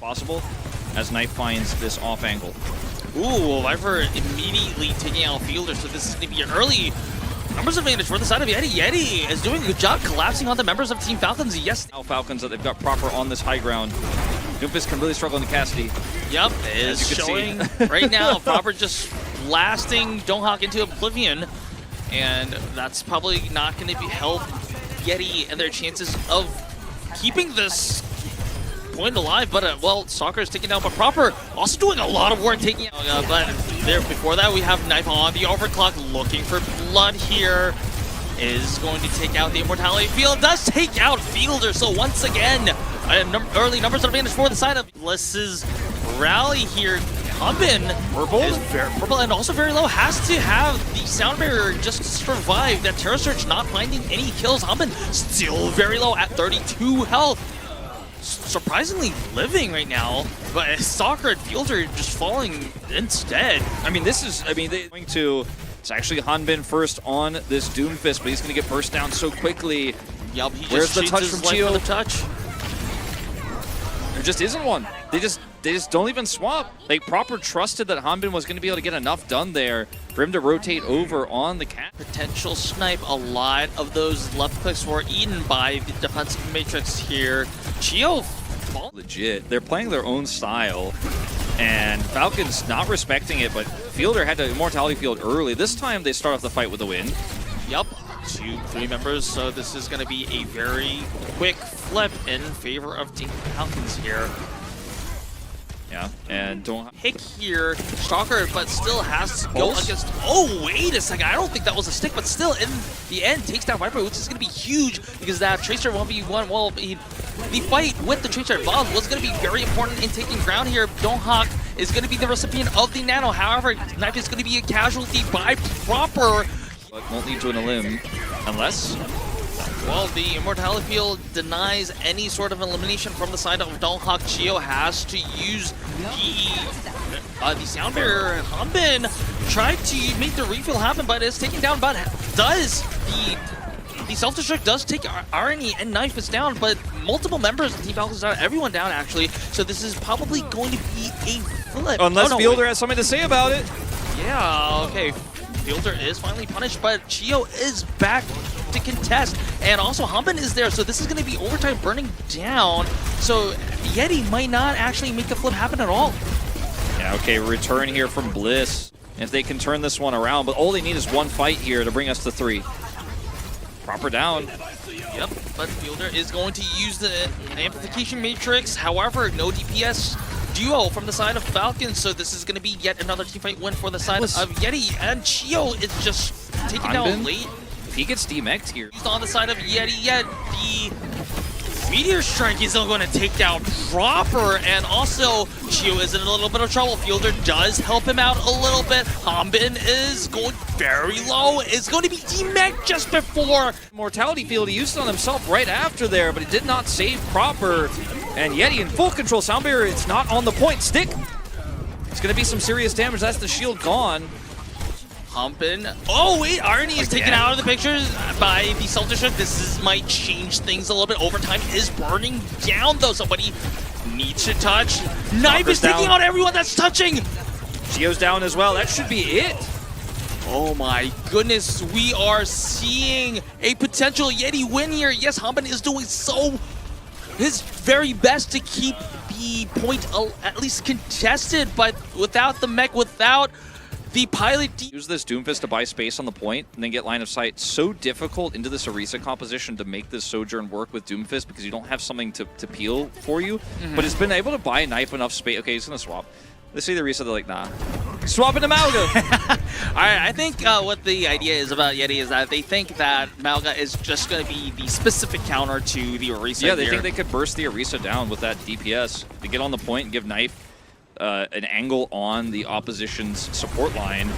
possible as Knife finds this off angle. Ooh, Viper immediately taking out Fielder, so this is going to be an early numbers advantage for the side of YETI. YETI is doing a good job collapsing on the members of Team Falcons. Yes. Now Falcons that they've got proper on this high ground. Doomfist can really struggle into Cassidy. Yep, is showing right now. Proper just blasting Donghak into oblivion, and that's probably not going to be help YETI and their chances of keeping this point alive. But well, Soccer is taking down, but Proper also doing a lot of work taking out. But there before that, we have Knife on the overclock, looking for blood here. Is going to take out the Immortality Field. Does take out Fielder. So once again, early numbers advantage for the side of Bliss's rally here. Humbin is very purple and also very low. Has to have the sound barrier just to survive. That Terror Surge not finding any kills. Humbin still very low at 32 health. Surprisingly living right now, but Soccer and Fielder just falling instead. I mean, they're going to. It's actually Hanbin first on this Doomfist, but he's going to get burst down so quickly. Yup, he Where's just the touch from Chio? The touch. There just isn't one. They just don't even swap. They Proper trusted that Hanbin was going to be able to get enough done there for him to rotate over on the cat. Potential snipe. A lot of those left clicks were eaten by the defensive matrix here. Chio legit. They're playing their own style, and Falcons not respecting it, but Fielder had the Immortality Field early. This time they start off the fight with a win. Yup, 2-3 members, so this is going to be a very quick flip in favor of Team Falcons here. Yeah, and don't pick here, Stalker, but still has to go against. Oh, wait a second! I don't think that was a stick, but still, in the end, takes down Viper, which is going to be huge because that Tracer 1v1. Well, the fight with the Tracer Bob was going to be very important in taking ground here. Donghak is going to be the recipient of the Nano. However, Knife is going to be a casualty by Proper. But won't lead to an elim unless. Well, the Immortality Field denies any sort of elimination from the side of Donghak. Chio has to use the sound barrier. Hanbin tried to make the refill happen, but it's taken down. But does the self-destruct does take Irony, and Knife is down, but multiple members of Team Falcons are down, everyone down actually. So this is probably going to be a flip. Unless Fielder has something to say about it. Yeah, okay. Fielder is finally punished, but Chio is back to contest, and also Hanbin is there, so this is going to be overtime burning down. So YETI might not actually make the flip happen at all. Yeah, okay, return here from Bliss. If they can turn this one around, but all they need is one fight here to bring us to 3. Proper down. Yep, but Fielder is going to use the amplification matrix. However, no DPS duo from the side of Falcons, so this is going to be yet another teamfight win for the side of YETI, and Chio is just taken down late. If he gets demec'd here. On the side of YETI, yet the Meteor Strike is still going to take down Proper, and also Chio is in a little bit of trouble. Fielder does help him out a little bit. Hanbin is going very low. It's going to be demec'd just before. Mortality Field, he used it on himself right after there, but it did not save Proper. And YETI in full control. Sound barrier, it's not on the point. Stick. It's going to be some serious damage. That's the shield gone. Hanbin. Oh, wait. Irony is taken out of the picture by the self-destruct. This might change things a little bit. Overtime is burning down, though. Somebody needs to touch. Knife is taking out everyone that's touching. Chio's down as well. That should be it. Oh my goodness. We are seeing a potential YETI win here. Yes, Hanbin is doing his very best to keep the point at least contested, but without the mech, without the pilot. Use this Doomfist to buy space on the point and then get line of sight. So difficult into this Orisa composition to make this Sojourn work with Doomfist because you don't have something to peel for you. But it's been able to buy Knife enough space. Okay, he's going to swap. They see the Orisa, they're like, nah. Swapping to Malga. Alright, I think what the idea is about YETI is that they think that Malga is just going to be the specific counter to the Orisa. Yeah, they think they could burst the Orisa down with that DPS. They get on the point and give Knife an angle on the opposition's support line.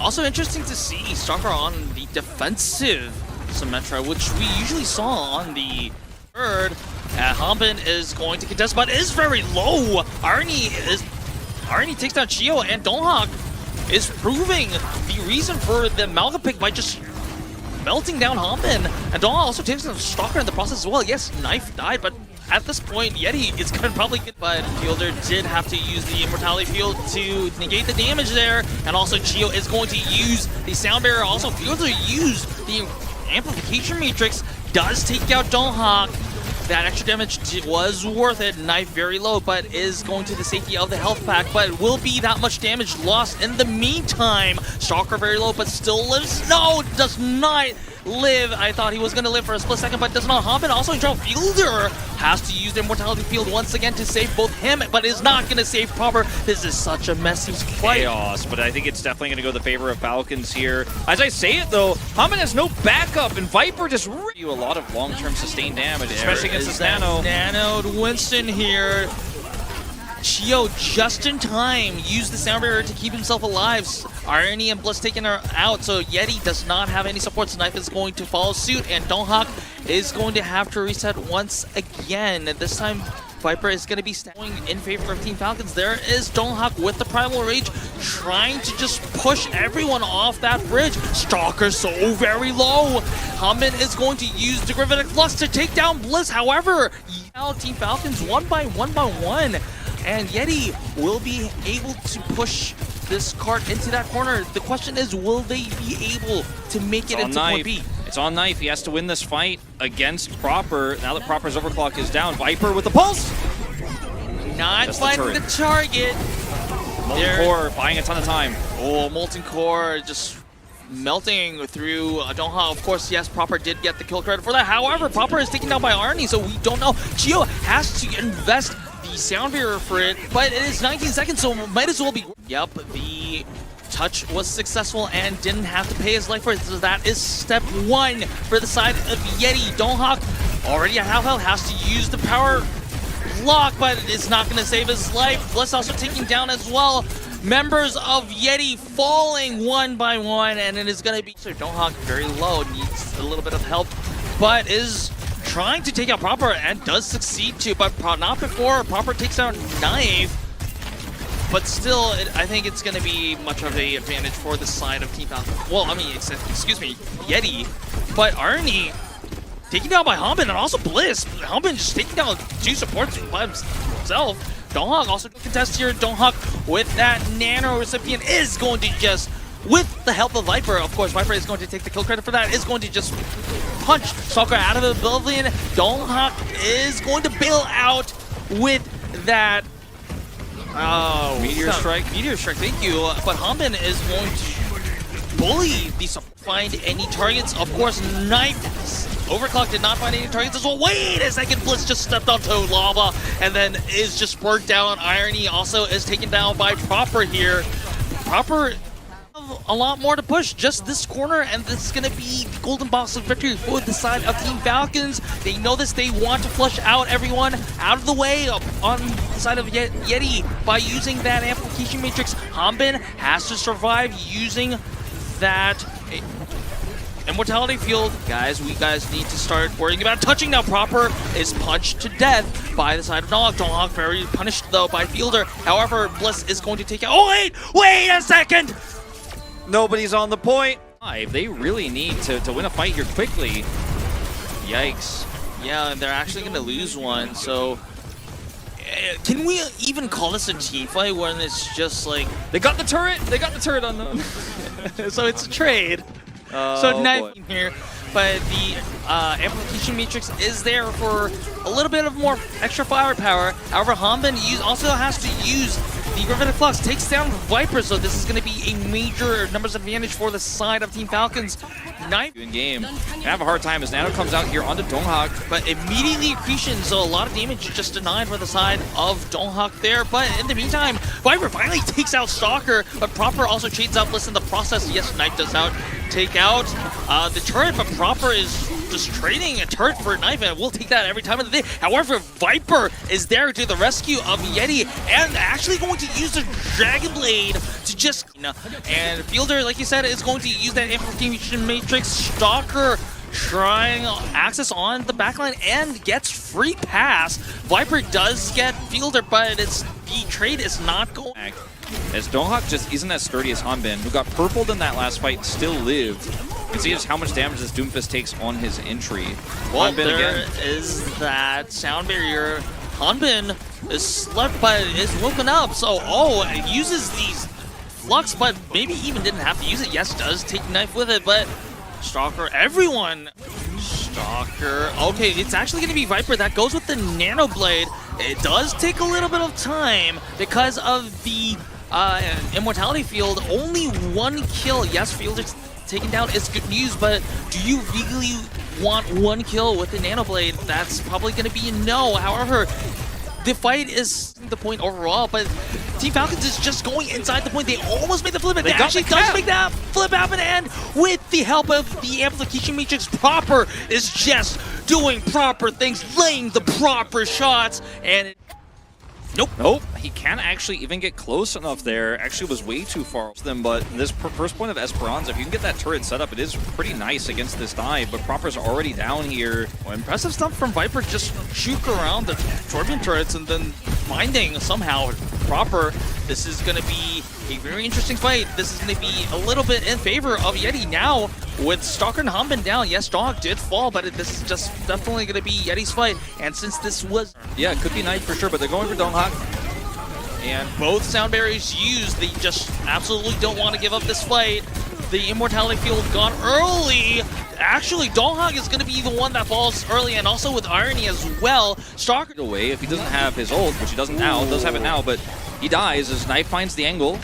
Also interesting to see Stalker on the defensive Symmetra, which we usually saw on the third. Hanbin is going to contest, but is very low. Irony takes down Chio, and Donghak is proving the reason for the Malga pick by just melting down Hanbin. And Donghak also takes down Stalker in the process as well. Yes, Knife died, but at this point, Yeti is going to probably get, but Fielder did have to use the Immortality Field to negate the damage there, and also Gio is going to use the Sound Barrier. Also, Fielder used the Amplification Matrix, does take out Donghak. That extra damage was worth it. Knife very low, but is going to the safety of the health pack, but will be that much damage lost in the meantime. Stalker very low, but still lives. No, does not live. I thought he was going to live for a split second, but does not. Hoppin also in trouble. Fielder has to use the Immortality Field once again to save both him, but is not going to save Proper. This is such a messy fight. Chaos, but I think it's definitely going to go the favor of Falcons here. As I say it though, Hammond has no backup, and Viper just you a lot of long-term sustained damage, especially against this Nano. Nanoed Winston here. Chio just in time used the Sound Barrier to keep himself alive. Irony and Bliss taking her out, so Yeti does not have any supports. Knife is going to follow suit, and Donghak is going to have to reset once again. This time, Viper is going to be going in favor of Team Falcons. There is Donghak with the Primal Rage, trying to just push everyone off that bridge. Stalker so very low. Hammond is going to use the Gravitic Flux to take down Bliss. However, now Team Falcons one by one. And Yeti will be able to push this cart into that corner. The question is, will they be able to make it into point B? It's on Knife. He has to win this fight against Proper. Now that Proper's overclock is down, Viper with the pulse. Not finding the target. Molten Core buying a ton of time. Oh, Molten Core just melting through Donghak. Of course, yes, Proper did get the kill credit for that. However, Proper is taken down by Arnie, so we don't know. Gio has to invest the Sound Barrier for it, but it is 19 seconds, so might as well be. Yep, the touch was successful and didn't have to pay his life for it, so that is step one for the side of Yeti. Donghak already at half health, has to use the power block, but it's not going to save his life. Bliss also taking down as well. Members of Yeti falling one by one, and it is going to be. So Donghak very low, needs a little bit of help, but is trying to take out Proper and does succeed to, but not before Proper takes out Knife. But still, I think it's going to be much of an advantage for the side of Team Falcon. Well, I mean, excuse me, Yeti. But Arnie taken down by Hammond and also Bliss. Hammond just taking down two supports by himself. Donghak also contest here. Donghak with that nano recipient is going to just, with the help of Viper, of course, Viper is going to take the kill credit for that, is going to just punch Stalker out of the oblivion. Donghak is going to bail out with that. Oh, Meteor Strike. Meteor Strike, thank you. But Hammond is going to bully the find any targets. Of course, Knife Overclock did not find any targets as well. Wait a second, Blitz just stepped onto lava and then is just burnt down. Irony also is taken down by Proper here. Proper a lot more to push, just this corner, and this is going to be the golden box of victory for the side of Team Falcons. They know this, they want to flush out everyone out of the way on the side of Yeti by using that amplification matrix. Hammond has to survive using that Immortality Field. Guys, we need to start worrying about touching now. Proper is punched to death by the side of Donghak. Donghak very punished though by Fielder. However, Bliss is going to take out. Oh wait a second! Nobody's on the point. They really need to win a fight here quickly. Yikes. Yeah, and they're actually going to lose one, so can we even call this a team fight when it's just like they got the turret on them. So it's a trade. So Knife here, but the amplification matrix is there for a little bit of more extra firepower. However, Hammond also has to use the Gravitic Flux, takes down Viper, so this is going to be a major numbers advantage for the side of Team Falcons. Knife in game. Gonna have a hard time as Nano comes out here onto Donghak. But immediately accretion, so a lot of damage just denied for the side of Donghak there. But in the meantime, Viper finally takes out Stalker, but Proper also trades out Bliss in the process. Yes, Knife does take out the turret, but Proper is just trading a turret for a Knife, and we'll take that every time of the day. However, Viper is there to the rescue of Yeti, and actually going to use the Dragon Blade to just, and Fielder, like you said, is going to use that amplification matrix. Stalker trying access on the backline and gets free pass. Viper does get Fielder, but the trade is not going. As Donghak just isn't as sturdy as Hanbin, who got purpled in that last fight, still lived. can see just how much damage this Doomfist takes on his entry. Well, Hanbin there again. is that sound barrier. Hanbin is slept but is woken up, so it uses these flux, but maybe even didn't have to use it. Yes, does take knife with it, but Stalker, everyone. Stalker, okay, it's actually going to be Viper that goes with the Nano Blade. It does take a little bit of time because of the Immortality Field. Only 1 kill. Yes, Fielder's taken down is good news, but do you really want 1 kill with the Nano Blade? That's probably going to be a no. However, the fight is the point overall, but Team Falcons is just going inside the point. They almost made the flip, and they actually does make that flip happen, and with the help of the Amplification Matrix, Proper is just doing proper things, laying the proper shots, and Nope. He can't actually even get close enough there. Actually was way too far from them, but this first point of Esperanza, if you can get that turret set up, it is pretty nice against this dive, but Proper's already down here. Well, impressive stuff from Viper, just juke around the Torbjorn turrets and then finding somehow Proper. This is going to be a very interesting fight. This is going to be a little bit in favor of YETI now with Stalker and Hanbin down. Yes, Dog did fall, but this is just definitely going to be YETI's fight. And since this was... Yeah, it could be Knight for sure, but they're going for Donghak. And both sound barriers used. They just absolutely don't want to give up this fight. The Immortality Field gone early. Actually, Donghak is going to be the one that falls early, and also with Irony as well. Stalker away if he doesn't have his ult, which he doesn't now, does have it now, but he dies as Knife finds the angle.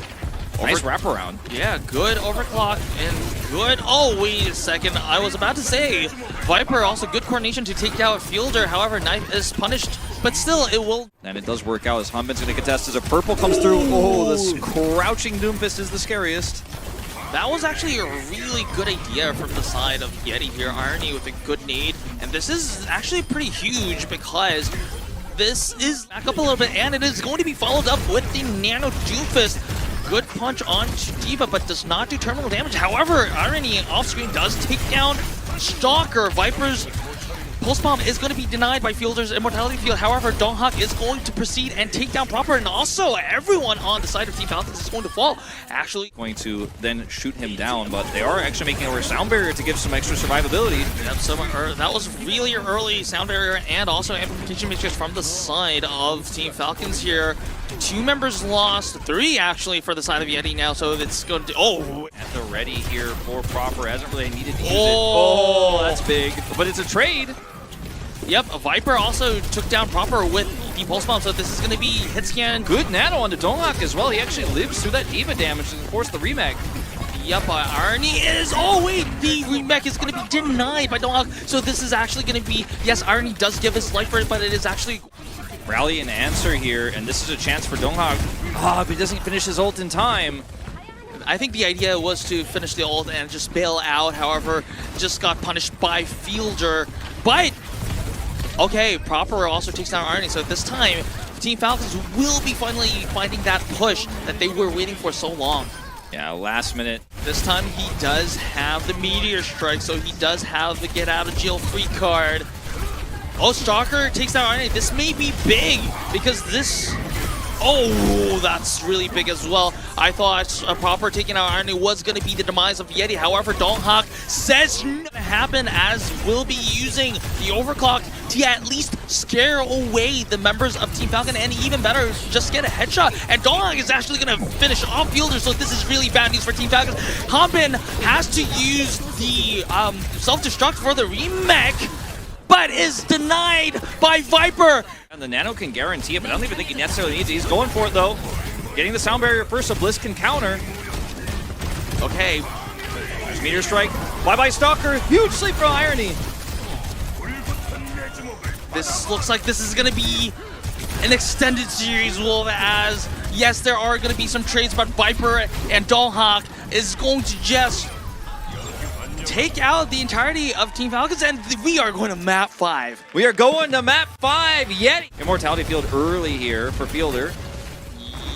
Nice wraparound. Yeah, good overclock and good... Oh, wait a second. I was about to say, Viper also good coordination to take out Fielder. However, Knife is punished, but still it will... And it does work out as Hanbin's going to contest as a purple comes through. Oh, this crouching Doomfist is the scariest. That was actually a really good idea from the side of YETI here. Irony with a good nade. And this is actually pretty huge because this is back up a little bit, and it is going to be followed up with the Nano Doomfist. Good punch on Diva, but does not do terminal damage. However, Irony off screen does take down Stalker. Viper's Pulse Bomb is going to be denied by Fielder's Immortality Field. However, Donghak is going to proceed and take down Proper, and also everyone on the side of Team Falcons is going to fall. Actually, going to then shoot him down, but they are actually making a sound barrier to give some extra survivability. Yep, so that was really early sound barrier and also amplification matrix from the side of Team Falcons here. 2 members lost, 3 actually for the side of YETI now, so it's going to... Oh! At the ready here for Proper, hasn't really needed to use it. Oh, that's big, but it's a trade. Yep, Viper also took down Proper with the Pulse Bomb, so this is going to be hit scan. Good nano onto Donghak as well. He actually lives through that Diva damage and of course the remake. Yep, Irony is... Oh, wait, the remake is going to be denied by Donghak, so this is actually going to be... Yes, Irony does give his life for it, but it is actually... Rally and answer here, and this is a chance for Donghak. But he doesn't finish his ult in time. I think the idea was to finish the ult and just bail out, however, just got punished by Fielder. But... Okay, Proper also takes down Irony, so this time, Team Falcons will be finally finding that push that they were waiting for so long. Yeah, last minute. This time he does have the Meteor Strike, so he does have the get out of jail free card. Oh, Stalker takes down Irony. This may be big because this... Oh, that's really big as well. I thought a Proper taking out Irony was going to be the demise of YETI. However, Donghak says no to happen, as will be using the overclock to at least scare away the members of Team Falcon, and even better, just get a headshot. And Donghak is actually going to finish off Fielder, so this is really bad news for Team Falcon. Hanbin has to use the self-destruct for the remake, but is denied by Viper. And the Nano can guarantee it, but I don't even think he necessarily needs it. He's going for it, though. Getting the sound barrier first, so Bliss can counter. Okay. There's Meteor Strike. Bye-bye, Stalker. Huge sleep from Irony. This looks like this is going to be an extended series, Wolf, as, yes, there are going to be some trades, but Viper and Donghak is going to just take out the entirety of Team Falcons, and we are going to map 5. We are going to map 5, YETI. Immortality Field early here for Fielder.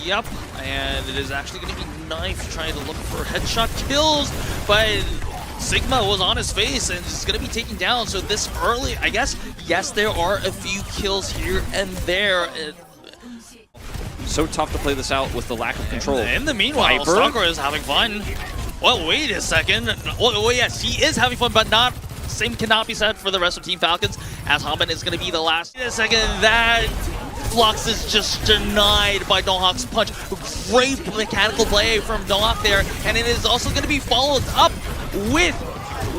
Yep, and it is actually going to be Knife trying to look for headshot kills, but Sigma was on his face and is going to be taken down, so this early, I guess, yes, there are a few kills here and there. So tough to play this out with the lack of control. In the meanwhile, Stalker is having fun. Well, wait a second. Well, yes, he is having fun, but not. Same cannot be said for the rest of Team Falcons, as Hanbin is going to be the last. Wait a second, that Flux is just denied by Donghak's punch. Great mechanical play from Donghak there, and it is also going to be followed up with.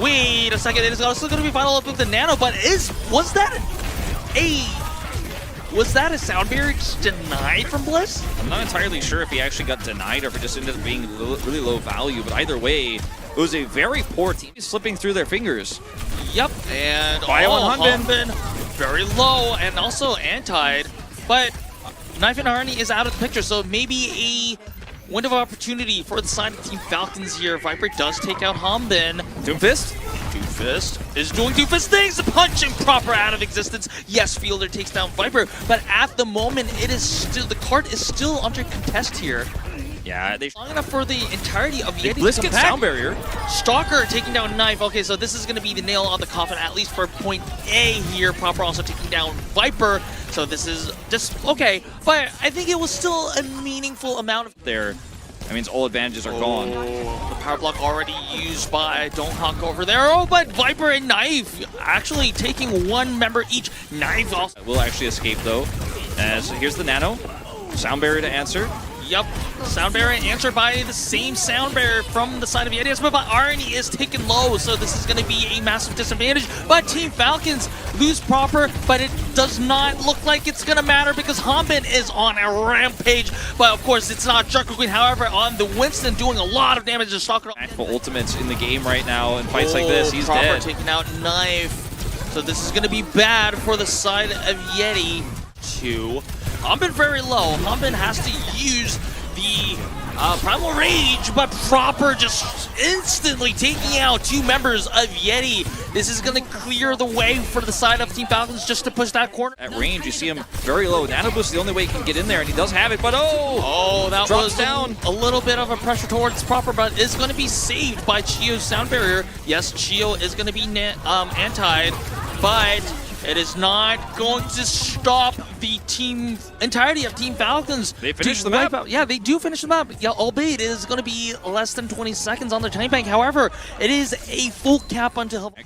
Wait a second, it is also going to be followed up with the Nano, but was that a sound barrier just denied from Bliss? I'm not entirely sure if he actually got denied or if it just ended up being really low value, but either way, it was a very poor team slipping through their fingers. Yep, and Bio on Hanbin very low and also antied, but Knife and Arnie is out of the picture, so maybe a window of opportunity for the side of Team Falcons here. Viper does take out Hanbin. Doomfist? Doomfist is doing Doomfist things, punching proper out of existence. Yes, Fielder takes down Viper, but at the moment, the card is still under contest here. Yeah, they Long enough for the entirety of Yeti Bliss to come gets back. sound barrier. Stalker taking down Knife. Okay, so this is going to be the nail on the coffin, at least for point A here. Proper also taking down Viper. So this is just okay, but I think it was still a meaningful amount of There. That means all advantages are gone. The power block already used by Donghak over there. Oh, but Viper and Knife actually taking one member each. Knife also. Will actually escape though. As here's the Nano. Sound barrier to answer. Yep, sound barrier answered by the same sound barrier from the side of YETI, but Arnie is taken low, so this is going to be a massive disadvantage. But Team Falcons lose proper, but it does not look like it's going to matter because Hanbin is on a rampage. But of course, it's not Jungle Queen. However, on the Winston doing a lot of damage to Stalker. Actual ultimates in the game right now. In fights like this, he's proper dead. Taking out Knife. So this is going to be bad for the side of YETI. Hanbin very low. Hanbin has to use the Primal Rage, but proper just instantly taking out two members of YETI. This is going to clear the way for the side of Team Falcons just to push that corner. At range, you see him very low. Nano Boost is the only way he can get in there, and he does have it, but oh, that drops was down. A little bit of a pressure towards proper, but is going to be saved by Chio's sound barrier. Yes, Chio is going to be antied, but it is not going to stop the entirety of Team Falcons. They finish the map. Yeah, they do finish the map. Yeah, albeit it is going to be less than 20 seconds on their time bank. However, it is a full cap until help.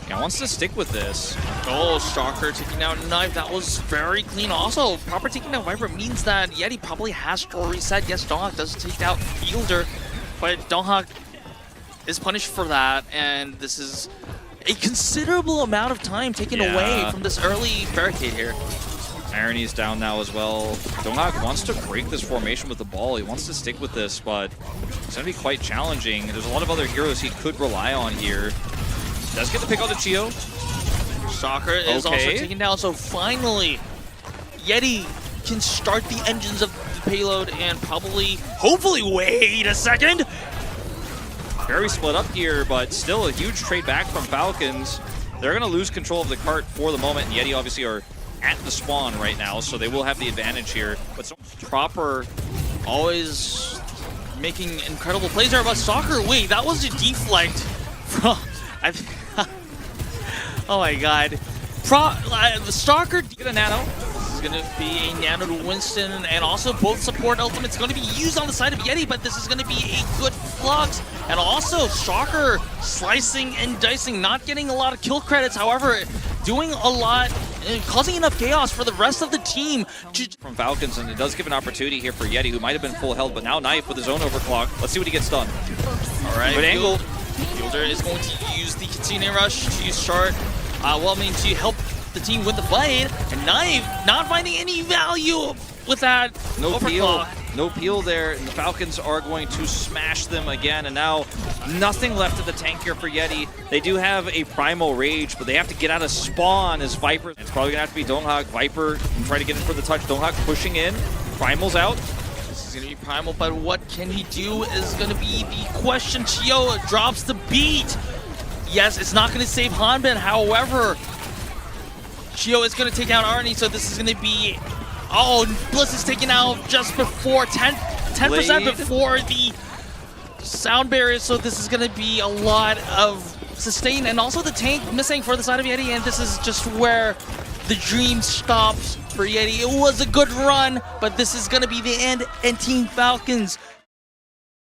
Yeah, wants to stick with this. Oh, Stalker taking down Knife. That was very clean. Also, proper taking down Viper means that YETI probably has to reset. Yes, Donghak does take out Fielder, but Donghak is punished for that, and this is a considerable amount of time taken away from this early barricade here. Irony's down now as well. Donghak wants to break this formation with the ball. He wants to stick with this, but it's going to be quite challenging. There's a lot of other heroes he could rely on here. Does get to pick out the Chio. Stalker is also taken down, so finally, YETI can start the engines of the payload and hopefully, wait a second. Very split up here, but still a huge trade back from Falcons. They're going to lose control of the cart for the moment. YETI obviously are at the spawn right now, so they will have the advantage here. But so proper, always making incredible plays there. But Stalker, wait, that was a deflect from. Oh my God, Stalker get a Nano. This is going to be a Nano to Winston, and also both support ultimates going to be used on the side of YETI, but this is going to be a good flux. And also Stalker slicing and dicing, not getting a lot of kill credits, however, doing a lot, causing enough chaos for the rest of the team. From Falcons, and it does give an opportunity here for YETI, who might have been full health, but now Knife with his own overclock. Let's see what he gets done. All right, good angle. Fielder is going to use the Kitsune Rush to start, to help the team win the fight. And Knife not finding any value with that overclock. No peel there, and the Falcons are going to smash them again, and now nothing left of the tank here for YETI. They do have a Primal Rage, but they have to get out of spawn as Viper. It's probably going to have to be Donghak. Viper can try to get in for the touch. Donghak pushing in. Primal's out. This is going to be Primal, but what can he do is going to be the question. Chio drops the beat. Yes, it's not going to save Hanbin, however, Chio is going to take out Arnie, so this is going to be... Oh, Bliss is taken out just before 10% before the sound barrier, so this is going to be a lot of sustain, and also the tank missing for the side of YETI, and this is just where the dream stops for YETI. It was a good run, but this is going to be the end, and Team Falcons